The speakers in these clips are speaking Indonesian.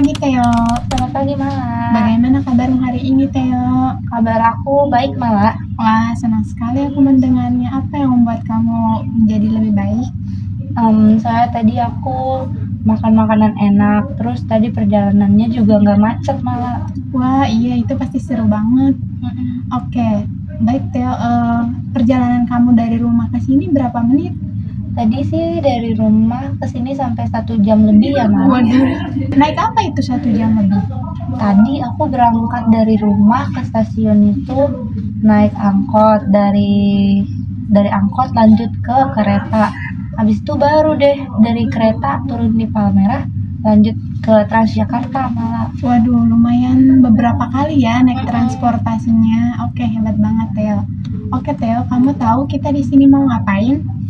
pagi Theo. Selamat pagi Mala. Bagaimana kabarmu hari ini Theo? Kabar aku baik Mala. Wah, senang sekali aku mendengarnya. Apa yang membuat kamu menjadi lebih baik? Saya tadi aku makan makanan enak, terus tadi perjalanannya juga nggak macet Mala. Wah, iya itu pasti seru banget. Oke, baik Theo. Perjalanan kamu dari rumah ke sini berapa menit? Tadi sih dari rumah ke sini sampai 1 jam lebih ya Mala. Waduh, naik apa itu 1 jam lebih? Tadi aku berangkat dari rumah ke stasiun itu naik angkot, dari angkot lanjut ke kereta. Habis itu baru deh dari kereta turun di Palmerah lanjut ke Transjakarta Mala. Waduh, lumayan beberapa kali ya naik transportasinya. Oke, hebat banget Theo. Oke Theo, kamu tahu kita di sini mau ngapain?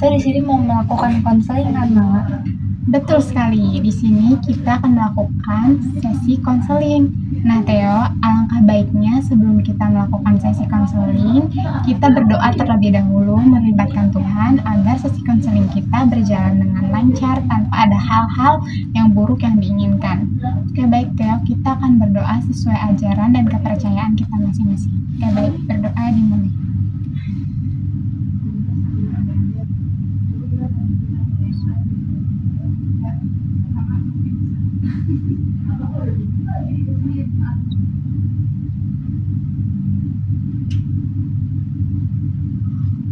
Kita di sini mau melakukan konseling kan Mala? Betul sekali, di sini kita akan melakukan sesi konseling. Nah Theo, alangkah baiknya sebelum kita melakukan sesi konseling, kita berdoa terlebih dahulu melibatkan Tuhan agar sesi konseling kita berjalan dengan lancar tanpa ada hal-hal yang buruk yang diinginkan. Oke baik Theo, kita akan berdoa sesuai ajaran dan kepercayaan kita masing-masing. Oke baik, berdoa dimulai.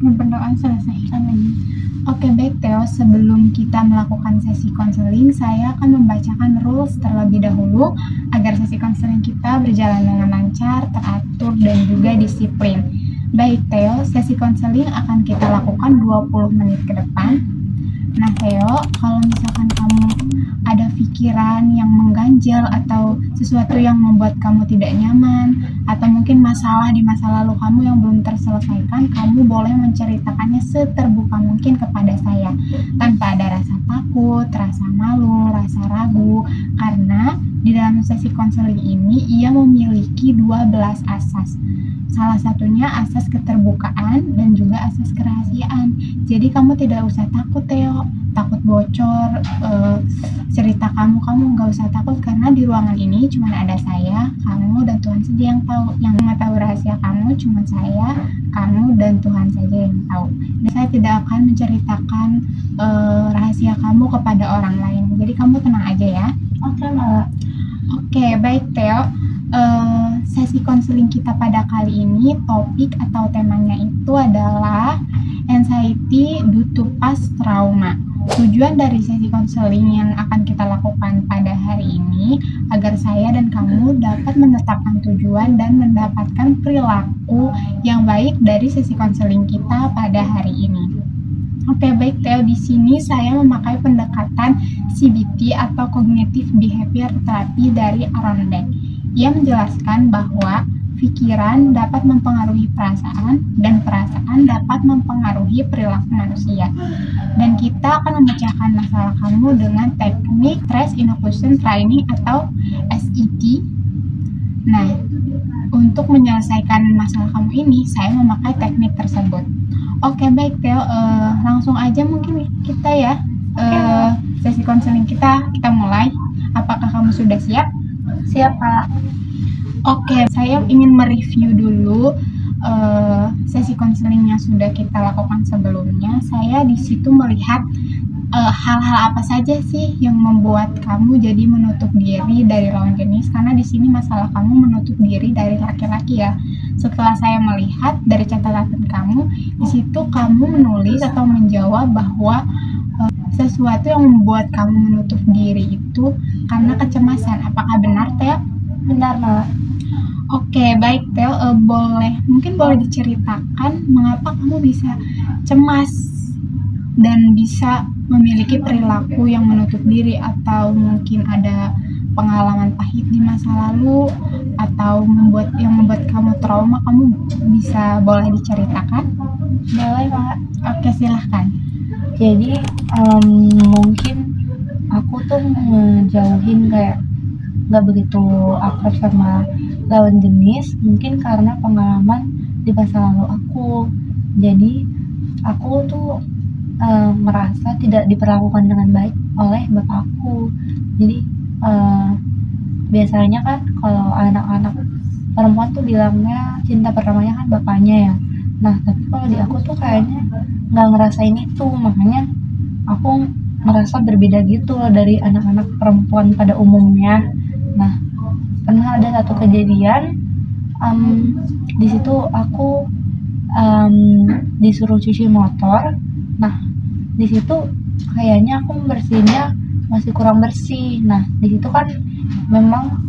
Berdoa selesai. Amin. Oke baik Theo, sebelum kita melakukan sesi konseling, saya akan membacakan rules terlebih dahulu agar sesi konseling kita berjalan dengan lancar, teratur, dan juga disiplin. Baik Theo, sesi konseling akan kita lakukan 20 menit ke depan. Nah Theo, kalau misalkan kamu ada pikiran yang mengganjal atau sesuatu yang membuat kamu tidak nyaman, atau mungkin masalah di masa lalu kamu yang belum terselesaikan, kamu boleh menceritakannya seterbuka mungkin kepada saya tanpa ada rasa takut, rasa malu, rasa ragu, karena di dalam sesi konseling ini ia memiliki 12 asas. Salah satunya asas keterbukaan dan juga asas kerahasiaan. Jadi kamu tidak usah takut Theo, takut bocor cerita kamu nggak usah takut, karena di ruangan ini cuma ada saya, kamu dan Tuhan saja yang tahu. Yang mengetahui rahasia kamu cuma saya, kamu dan Tuhan saja yang tahu. Dan saya tidak akan menceritakan rahasia kamu kepada orang lain. Jadi kamu tenang aja ya. Oke Mala. Oke, baik Theo. Sesi konseling kita pada kali ini, topik atau temanya itu adalah anxiety due to past trauma. Tujuan dari sesi konseling yang akan kita lakukan pada hari ini agar saya dan kamu dapat menetapkan tujuan dan mendapatkan perilaku yang baik dari sesi konseling kita pada hari ini. Oke, baik Theo, di sini saya memakai pendekatan CBT atau Cognitive Behavior Therapy dari Aaron Beck. Ia menjelaskan bahwa pikiran dapat mempengaruhi perasaan dan perasaan dapat mempengaruhi perilaku manusia. Dan kita akan memecahkan masalah kamu dengan teknik Stress Inoculation Training atau SET. Nah, untuk menyelesaikan masalah kamu ini, saya memakai teknik tersebut. Oke, baik Theo, langsung aja mungkin kita ya sesi konseling kita mulai. Apakah kamu sudah siap? Siap Mala. Oke, saya ingin mereview dulu sesi konseling yang sudah kita lakukan sebelumnya. Saya di situ melihat hal-hal apa saja sih yang membuat kamu jadi menutup diri dari lawan jenis, karena di sini masalah kamu menutup diri dari laki-laki ya. Setelah saya melihat dari catatan kamu, di situ kamu menulis atau menjawab bahwa sesuatu yang membuat kamu menutup diri itu karena kecemasan. Apakah benar Theo? Benar Mala. Oke, baik Theo, mungkin boleh diceritakan mengapa kamu bisa cemas dan bisa memiliki perilaku yang menutup diri, atau mungkin ada pengalaman pahit di masa lalu atau membuat kamu trauma. Kamu bisa boleh diceritakan? Boleh Mala. Oke, silahkan. Jadi mungkin aku tuh ngejauhin, kayak nggak begitu akrab sama lawan jenis, mungkin karena pengalaman di masa lalu aku. Jadi aku tuh merasa tidak diperlakukan dengan baik oleh bapakku. Jadi eh, biasanya kan kalau anak-anak perempuan tuh bilangnya cinta pertamanya kan bapaknya ya. Nah tapi kalau di aku tuh kayaknya nggak ngerasain itu, makanya aku merasa berbeda gitu loh dari anak-anak perempuan pada umumnya. Nah pernah ada satu kejadian, di situ aku em, disuruh cuci motor. Nah di situ kayaknya aku membersihinnya masih kurang bersih. Nah di situ kan memang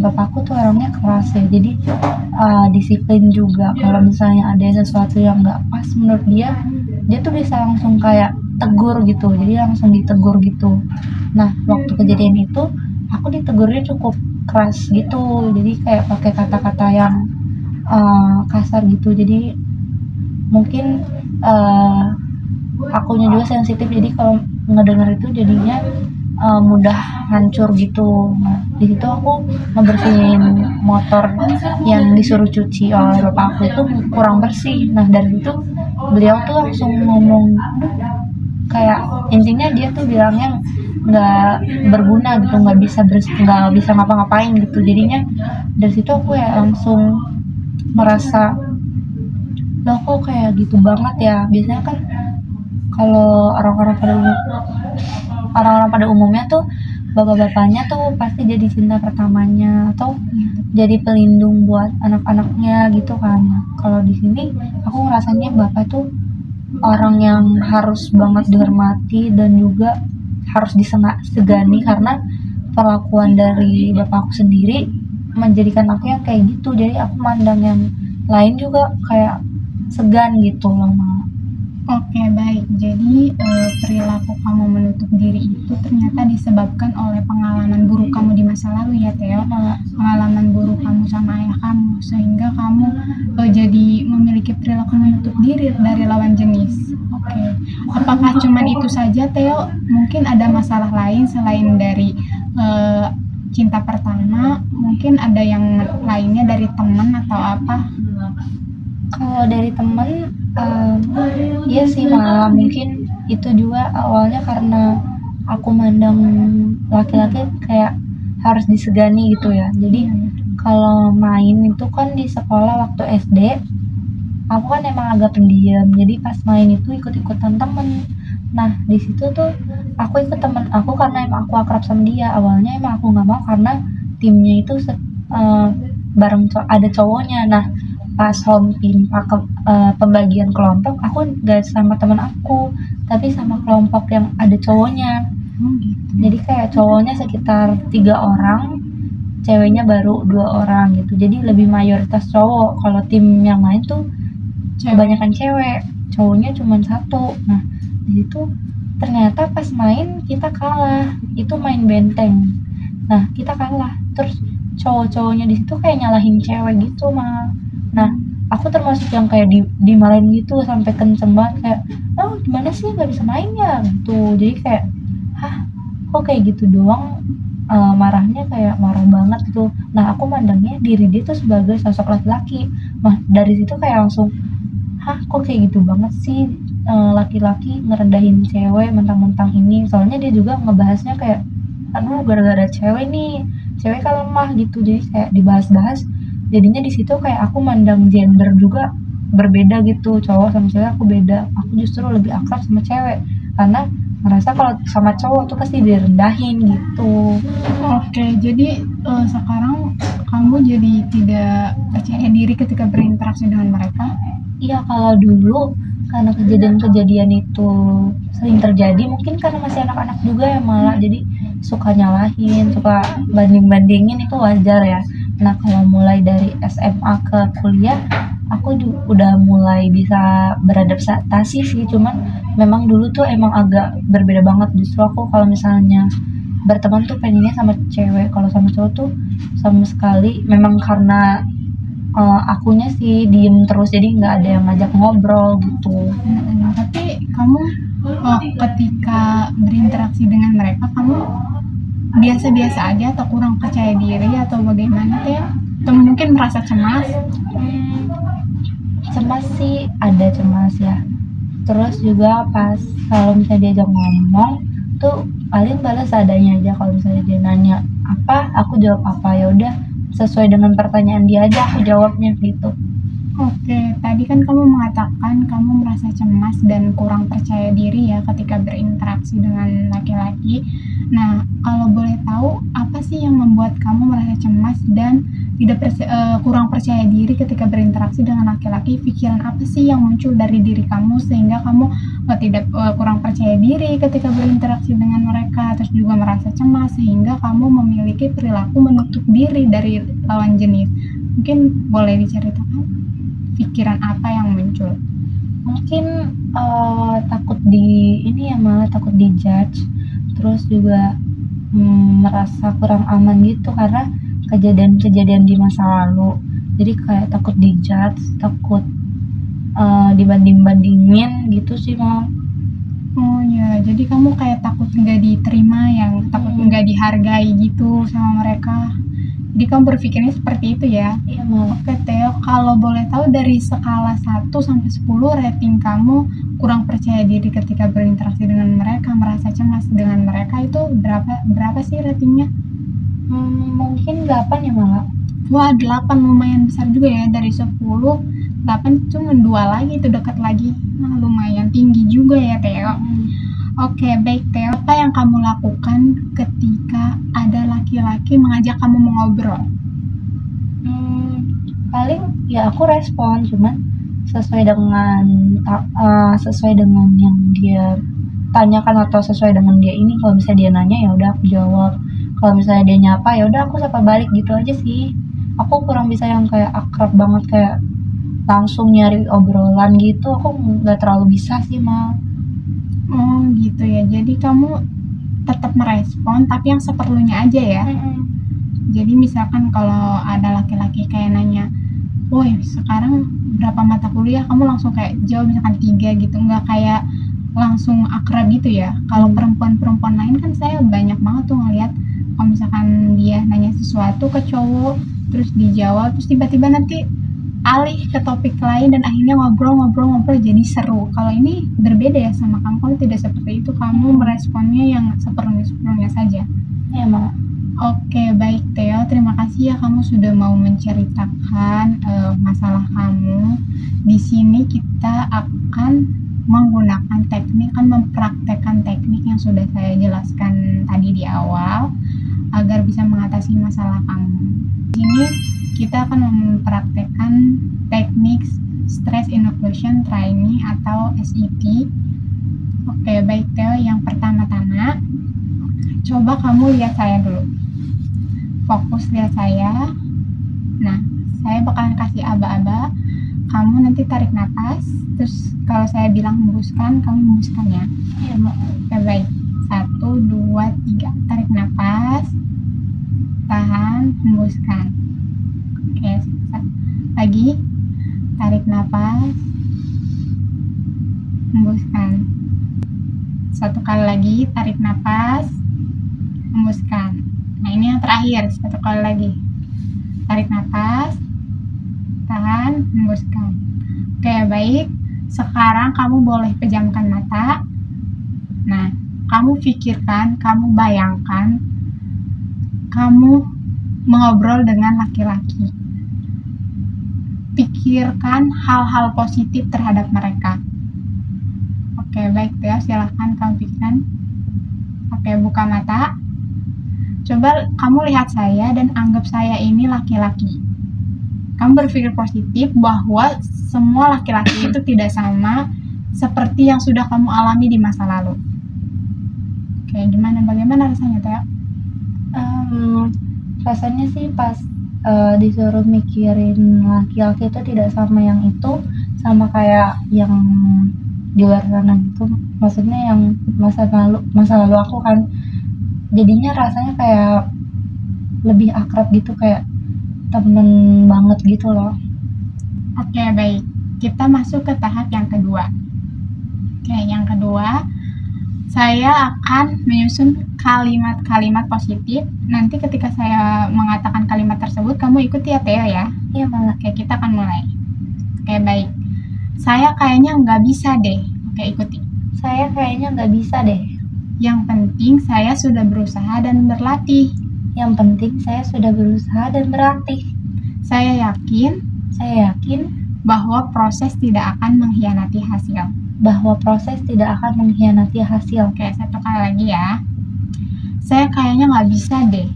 bapakku tuh orangnya keras ya, jadi disiplin juga. Kalau misalnya ada sesuatu yang nggak pas menurut dia, dia tuh bisa langsung kayak tegur gitu, jadi langsung ditegur gitu. Nah waktu kejadian itu aku ditegurnya cukup keras gitu, jadi kayak pakai kata-kata yang kasar gitu. Jadi mungkin akunya juga sensitif, jadi kalau ngedenger itu jadinya mudah hancur gitu. Nah di situ aku ngebersihin motor yang disuruh cuci oleh bapak aku itu kurang bersih. Nah dari itu beliau tuh langsung ngomong, kayak intinya dia tuh bilangnya nggak berguna gitu, nggak bisa ngapa-ngapain gitu. Jadinya dari situ aku ya langsung merasa, loh kok kayak gitu banget ya. Biasanya kan kalau orang-orang pada umumnya tuh bapak-bapaknya tuh pasti jadi cinta pertamanya atau jadi pelindung buat anak-anaknya gitu kan. Nah, kalau di sini aku ngerasanya bapak tuh orang yang harus banget dihormati dan juga harus disegani, karena perlakuan dari bapakku sendiri menjadikan aku yang kayak gitu. Jadi aku mandang yang lain juga kayak segan gitu loh, Ma. Oke, baik. Jadi perilaku kamu menutup diri itu ternyata disebabkan oleh pengalaman buruk kamu di masa lalu ya, Theo. Pengalaman buruk kamu sama ayah kamu, sehingga kamu jadi memiliki perilaku menutup diri dari lawan jenis. Oke. Apakah cuman itu saja, Theo? Mungkin ada masalah lain selain dari cinta pertama? Mungkin ada yang lainnya dari teman atau apa? Kalau dari temen, iya sih, malah mungkin itu juga awalnya karena aku mandang laki-laki kayak harus disegani gitu ya. Jadi kalau main itu kan di sekolah waktu SD, aku kan emang agak pendiam. Jadi pas main itu ikut-ikutan temen. Nah di situ tuh aku ikut temen aku karena emang aku akrab sama dia. Awalnya emang aku nggak mau karena timnya itu bareng ada cowoknya. Nah pas home team pembagian kelompok, aku gak sama teman aku tapi sama kelompok yang ada cowoknya. Jadi kayak cowoknya sekitar 3 orang, ceweknya baru 2 orang gitu, jadi lebih mayoritas cowok. Kalau tim yang lain tuh kebanyakan cewek, cowoknya cuma 1. Nah di situ ternyata pas main kita kalah, itu main benteng. Nah kita kalah, terus cowok-cowoknya di situ kayak nyalahin cewek gitu mah. Nah aku termasuk yang kayak dimarahin gitu sampai kenceng banget, kayak oh gimana sih nggak bisa main ya gitu. Jadi kayak hah kok kayak gitu doang, marahnya kayak marah banget gitu. Nah aku mandangnya diri dia tuh sebagai sosok laki-laki. Nah dari situ kayak langsung hah kok kayak gitu banget sih, laki-laki ngerendahin cewek mentang-mentang ini. Soalnya dia juga ngebahasnya kayak aduh gara-gara cewek nih, cewek kan lemah gitu. Jadi kayak dibahas-bahas, jadinya di situ kayak aku mandang gender juga berbeda gitu. Cowok sama cewek aku beda, aku justru lebih akrab sama cewek karena ngerasa kalau sama cowok tuh pasti direndahin gitu. Oke, jadi sekarang kamu jadi tidak percaya diri ketika berinteraksi dengan mereka? Iya, kalau dulu karena kejadian-kejadian itu sering terjadi, mungkin karena masih anak-anak juga ya, malah jadi suka nyalahin, suka banding-bandingin, itu wajar ya. Nah kalau mulai dari SMA ke kuliah, aku udah mulai bisa beradaptasi sih. Cuman memang dulu tuh emang agak berbeda banget. Justru aku kalau misalnya berteman tuh pengennya sama cewek, kalau sama cowok tuh sama sekali. Memang karena akunya sih diem terus, jadi nggak ada yang ngajak ngobrol gitu. Tapi kamu ketika berinteraksi dengan mereka, kamu biasa-biasa aja atau kurang percaya diri atau bagaimana ya? Atau mungkin merasa cemas? Cemas sih ada, cemas ya. Terus juga pas kalau misalnya diajak ngomong, tuh paling balas adanya aja. Kalau misalnya dia nanya apa, aku jawab apa, ya udah sesuai dengan pertanyaan dia aja aku jawabnya gitu. Oke, tadi kan kamu mengatakan kamu merasa cemas dan kurang percaya diri ya ketika berinteraksi dengan laki-laki. Nah, kalau boleh tahu apa sih yang membuat kamu merasa cemas dan kurang percaya diri ketika berinteraksi dengan laki-laki? Pikiran apa sih yang muncul dari diri kamu sehingga kamu tidak kurang percaya diri ketika berinteraksi dengan mereka, terus juga merasa cemas sehingga kamu memiliki perilaku menutup diri dari lawan jenis? Mungkin boleh diceritakan? Pikiran apa yang muncul? Mungkin takut malah takut dijudge, terus juga merasa kurang aman gitu karena kejadian-kejadian di masa lalu. Jadi kayak takut dijudge, takut dibanding-bandingin gitu sih Mal. Oh ya, jadi kamu kayak takut nggak diterima, yang takut nggak dihargai gitu sama mereka. Jadi kamu berpikirnya seperti itu ya? Iya Mal. Oke Theo, kalau boleh tahu dari skala 1 sampai 10 rating kamu kurang percaya diri ketika berinteraksi dengan mereka, merasa cemas dengan mereka itu berapa sih ratingnya? Mungkin 8 ya malah. Wah, 8 lumayan besar juga ya. Dari 10, 8 cuma 2 lagi, itu dekat lagi. Nah, lumayan tinggi juga ya Theo. Oke, baik Theo. Apa yang kamu lakukan ketika ada laki-laki mengajak kamu mengobrol? Paling ya aku respon, cuman sesuai dengan yang dia tanyakan atau sesuai dengan dia ini. Kalau misalnya dia nanya ya udah aku jawab. Kalau misalnya dia nyapa ya udah aku sapa balik gitu aja sih. Aku kurang bisa yang kayak akrab banget kayak langsung nyari obrolan gitu. Aku nggak terlalu bisa sih Mal. Oh, gitu ya. Jadi kamu tetap merespon tapi yang seperlunya aja ya. Jadi misalkan kalau ada laki-laki kayak nanya, woi sekarang berapa mata kuliah, kamu langsung kayak jawab misalkan 3 gitu, nggak kayak langsung akrab gitu ya. Kalau perempuan-perempuan lain kan saya banyak banget tuh ngeliat kalau misalkan dia nanya sesuatu ke cowok terus dijawab, terus tiba-tiba nanti alih ke topik lain dan akhirnya ngobrol jadi seru. Kalau ini berbeda ya sama kamu tidak seperti itu, kamu meresponnya yang seperlunya saja. Iya Mal. Oke, baik Theo, terima kasih ya kamu sudah mau menceritakan masalah kamu. Di sini kita akan menggunakan mempraktekkan teknik yang sudah saya jelaskan tadi di awal agar bisa mengatasi masalah kamu. Di sini kita akan mempraktekkan teknik Stress Inoculation Training atau SET. Oke, baik Theo, yang pertama-tama coba kamu lihat saya dulu. Fokus lihat saya. Nah, saya bakalan kasih aba-aba. Kamu nanti tarik napas, terus kalau saya bilang hembuskan, kamu hembuskan ya. Iya Mal. Oke, baik. 1, 2, 3. Tarik napas. Tahan, hembuskan. Oke, lagi. Tarik napas. Hembuskan. 1 kali lagi, tarik napas. Hembuskan. Nah, ini yang terakhir, 1 kali lagi. Tarik napas, tahan, hembuskan. Oke, baik. Sekarang kamu boleh pejamkan mata. Nah, kamu pikirkan, kamu bayangkan, kamu mengobrol dengan laki-laki. Pikirkan hal-hal positif terhadap mereka. Oke, baik ya, silahkan kamu pikirkan. Oke, buka mata. Coba kamu lihat saya dan anggap saya ini laki-laki. Kamu berpikir positif bahwa semua laki-laki itu tidak sama seperti yang sudah kamu alami di masa lalu. Oke, bagaimana rasanya Teo? Rasanya sih pas disuruh mikirin laki-laki itu tidak sama yang itu, sama kayak yang di luar sana gitu. Maksudnya yang masa lalu aku kan, jadinya rasanya kayak lebih akrab gitu, kayak temen banget gitu loh. Oke, baik. Kita masuk ke tahap yang kedua. Oke, yang kedua, saya akan menyusun kalimat-kalimat positif. Nanti ketika saya mengatakan kalimat tersebut, kamu ikuti ya Theo ya. Iya malah. Oke, kita akan mulai. Oke, baik. Saya kayaknya nggak bisa deh. Oke, ikuti. Saya kayaknya nggak bisa deh. Yang penting saya sudah berusaha dan berlatih. Yang penting saya sudah berusaha dan berlatih. Saya yakin Saya yakin bahwa proses tidak akan mengkhianati hasil. bahwa proses tidak akan mengkhianati hasil. Oke, satu kali lagi ya. Saya kayaknya nggak bisa deh.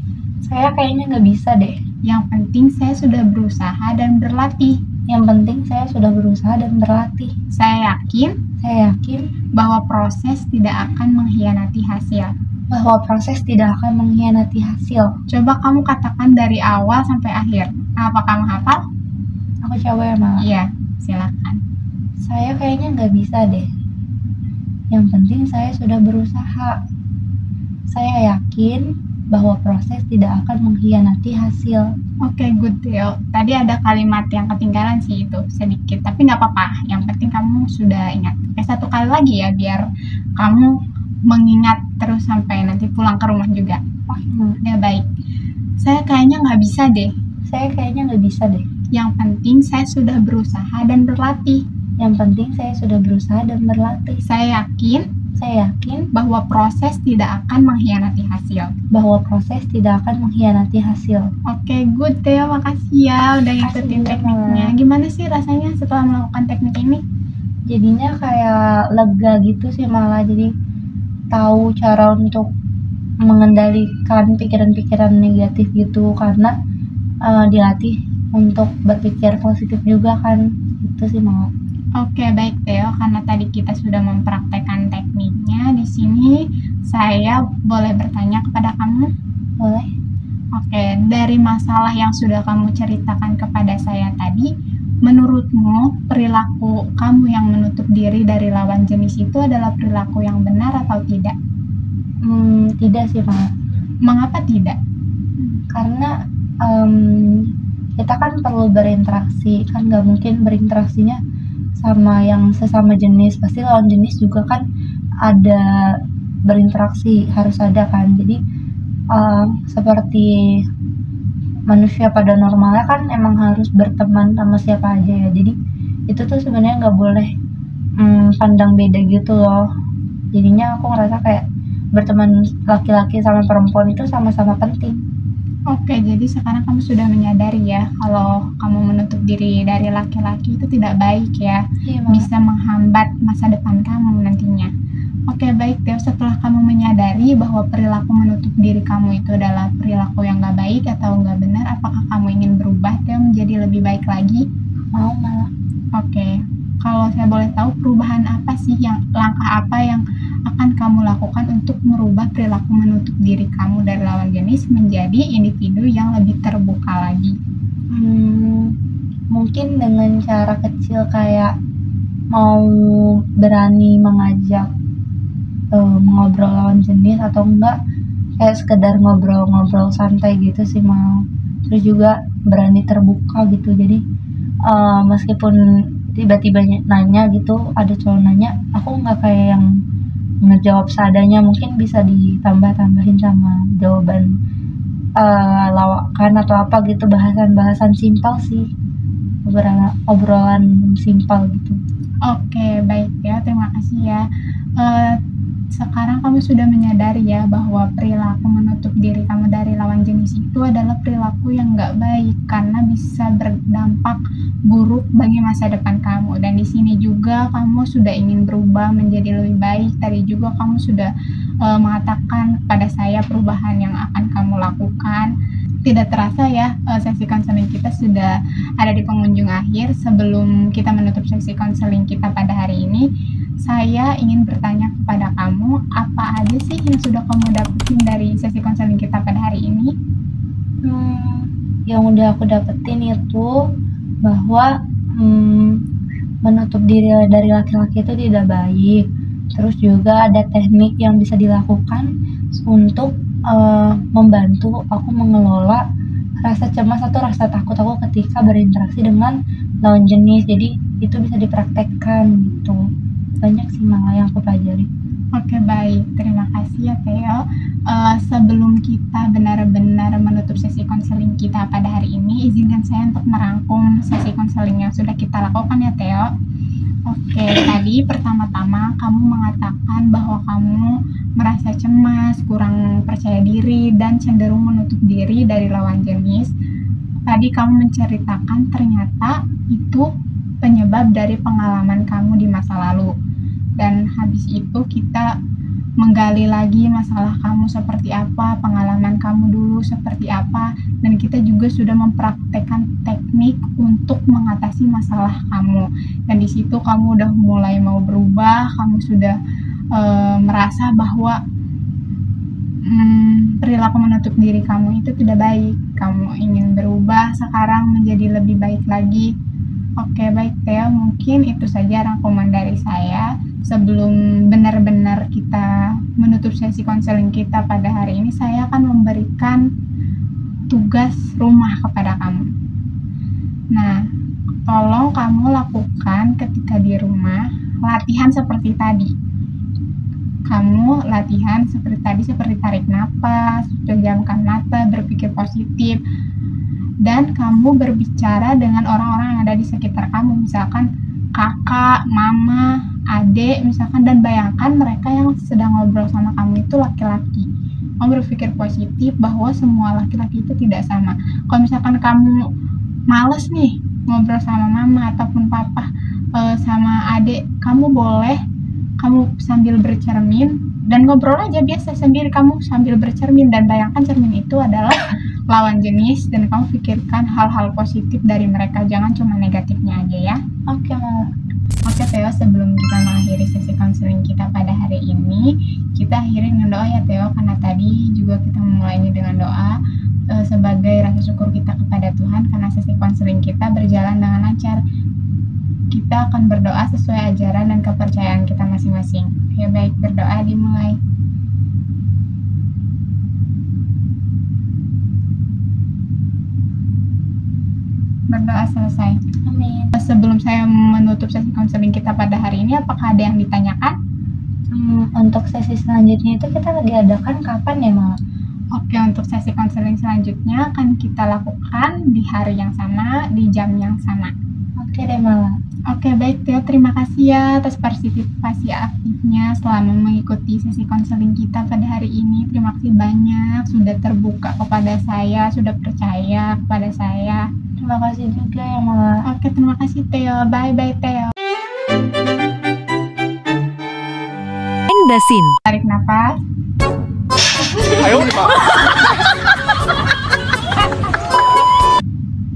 Saya kayaknya nggak bisa deh. Yang penting saya sudah berusaha dan berlatih. Yang penting saya sudah berusaha dan berlatih. Saya yakin Saya yakin bahwa proses tidak akan mengkhianati hasil. bahwa proses tidak akan mengkhianati hasil. Coba kamu katakan dari awal sampai akhir. Apa kamu hafal? Aku coba ya, Mala. Iya, silakan. Saya kayaknya nggak bisa deh. Yang penting saya sudah berusaha. Saya yakin bahwa proses tidak akan mengkhianati hasil. Oke, good deal. Tadi ada kalimat yang ketinggalan sih itu sedikit, tapi nggak apa-apa. Yang penting kamu sudah ingat. Oke, satu kali lagi ya, biar kamu mengingat terus sampai nanti pulang ke rumah juga. Ya baik. Saya kayaknya nggak bisa deh. Saya kayaknya nggak bisa deh. Yang penting saya sudah berusaha dan berlatih. Yang penting saya sudah berusaha dan berlatih. Saya yakin bahwa proses tidak akan mengkhianati hasil. Bahwa proses tidak akan mengkhianati hasil. Oke, good Theo, makasih ya udah ngikutin Makasih, tekniknya. Mama. Gimana sih rasanya setelah melakukan teknik ini? Jadinya kayak lega gitu sih, malah jadi tahu cara untuk mengendalikan pikiran-pikiran negatif gitu, karena dilatih untuk berpikir positif juga kan, itu sih malah. Oke, baik Theo, karena tadi kita sudah mempraktekkan tekniknya, di sini saya boleh bertanya kepada kamu? Boleh? Oke, dari masalah yang sudah kamu ceritakan kepada saya tadi, menurutmu perilaku kamu yang menutup diri dari lawan jenis itu adalah perilaku yang benar atau tidak? Tidak sih, malah. Mengapa tidak? Karena kita kan perlu berinteraksi, kan nggak mungkin berinteraksinya sama yang sesama jenis, pasti lawan jenis juga kan ada berinteraksi, harus ada kan. Jadi seperti manusia pada normalnya kan emang harus berteman sama siapa aja ya, jadi itu tuh sebenarnya nggak boleh pandang beda gitu loh. Jadinya aku ngerasa kayak berteman laki-laki sama perempuan itu sama-sama penting. Oke, jadi sekarang kamu sudah menyadari ya kalau kamu menutup diri dari laki-laki itu tidak baik ya, Iya, Mama. bisa menghambat masa depan kamu nantinya. Oke, baik Theo, setelah kamu menyadari bahwa perilaku menutup diri kamu itu adalah perilaku yang nggak baik atau nggak benar, apakah kamu ingin berubah Theo menjadi lebih baik lagi? Mau malah. Oke, kalau saya boleh tahu perubahan apa sih, langkah apa yang akan kamu lakukan untuk merubah perilaku menutup diri kamu dari lawan jenis menjadi individu yang lebih terbuka lagi? Mungkin dengan cara kecil kayak mau berani mengajak ngobrol lawan jenis, atau enggak kayak sekedar ngobrol-ngobrol santai gitu sih mau. Terus juga berani terbuka gitu, jadi meskipun tiba-tiba nanya gitu, ada cowok nanya, aku nggak kayak yang ngejawab seadanya, mungkin bisa ditambah-tambahin sama jawaban lawakan atau apa gitu, bahasan-bahasan simpel sih, obrolan simpel gitu. Oke, baik ya, terima kasih ya. Sekarang kamu sudah menyadari ya bahwa perilaku menutup diri kamu dari lawan jenis itu adalah perilaku yang nggak baik karena bisa berdampak buruk bagi masa depan kamu. Dan di sini juga kamu sudah ingin berubah menjadi lebih baik. Tadi juga kamu sudah mengatakan kepada saya perubahan yang akan kamu lakukan. Tidak terasa ya, sesi konseling kita sudah ada di penghujung akhir. Sebelum kita menutup sesi konseling kita pada hari ini, saya ingin bertanya kepada kamu, apa aja sih yang sudah kamu dapetin dari sesi konseling kita pada hari ini? Yang udah aku dapetin itu bahwa menutup diri dari laki-laki itu tidak baik. Terus juga ada teknik yang bisa dilakukan untuk membantu aku mengelola rasa cemas atau rasa takut aku ketika berinteraksi dengan lawan jenis. Jadi itu bisa dipraktekkan gitu. Banyak sih malah yang aku pelajari. Oke, baik, terima kasih ya Theo. Sebelum kita benar-benar menutup sesi konseling kita pada hari ini, izinkan saya untuk merangkum sesi konseling yang sudah kita lakukan ya Theo. Oke, tadi pertama-tama kamu mengatakan bahwa kamu merasa cemas, kurang percaya diri, dan cenderung menutup diri dari lawan jenis. Tadi kamu menceritakan ternyata itu penyebab dari pengalaman kamu di masa lalu. Dan habis itu kita menggali lagi masalah kamu seperti apa, pengalaman kamu dulu seperti apa, dan kita juga sudah mempraktekkan teknik untuk mengatasi masalah kamu. Dan di situ kamu udah mulai mau berubah, kamu sudah merasa bahwa perilaku menutup diri kamu itu tidak baik. Kamu ingin berubah sekarang menjadi lebih baik lagi. Oke, baik Theo, mungkin itu saja rangkuman dari saya. Sebelum benar-benar kita menutup sesi konseling kita pada hari ini, saya akan memberikan tugas rumah kepada kamu. Nah, tolong kamu lakukan ketika di rumah latihan seperti tadi. Kamu latihan seperti tadi, seperti tarik napas, pejamkan mata, berpikir positif, dan kamu berbicara dengan orang-orang yang ada di sekitar kamu, misalkan kakak, mama, adik, misalkan, dan bayangkan mereka yang sedang ngobrol sama kamu itu laki-laki. Kamu berpikir positif bahwa semua laki-laki itu tidak sama. Kalau misalkan kamu males nih ngobrol sama mama ataupun papa, sama adik, kamu boleh kamu sambil bercermin dan ngobrol aja biasa sendiri, kamu sambil bercermin dan bayangkan cermin itu adalah lawan jenis dan kamu pikirkan hal-hal positif dari mereka, jangan cuma negatifnya aja ya. Oke, Mala. Oke Theo, sebelum kita mengakhiri sesi konseling kita pada hari ini, kita akhiri dengan doa ya Theo, karena tadi juga kita memulainya dengan doa sebagai rasa syukur kita kepada Tuhan karena sesi konseling kita berjalan dengan lancar. Kita akan berdoa sesuai ajaran dan kepercayaan kita masing-masing. Oke, baik, berdoa dimulai. Berdoa selesai. Amin. Sebelum saya menutup sesi konseling kita pada hari ini, apakah ada yang ditanyakan? Untuk sesi selanjutnya itu kita lagi adakan kapan ya, Mala? Oke, untuk sesi konseling selanjutnya akan kita lakukan di hari yang sama, di jam yang sama. Oke deh, Mala. Oke, baik Theo, terima kasih ya atas partisipasi aktifnya selama mengikuti sesi konseling kita pada hari ini. Terima kasih banyak sudah terbuka kepada saya, sudah percaya kepada saya. Terima kasih juga ya, Mala. Oke, terima kasih Theo. Bye-bye Theo. Dasin. Tarik nafas.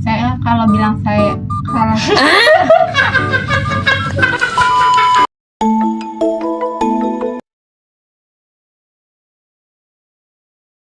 Saya kalau bilang saya kalau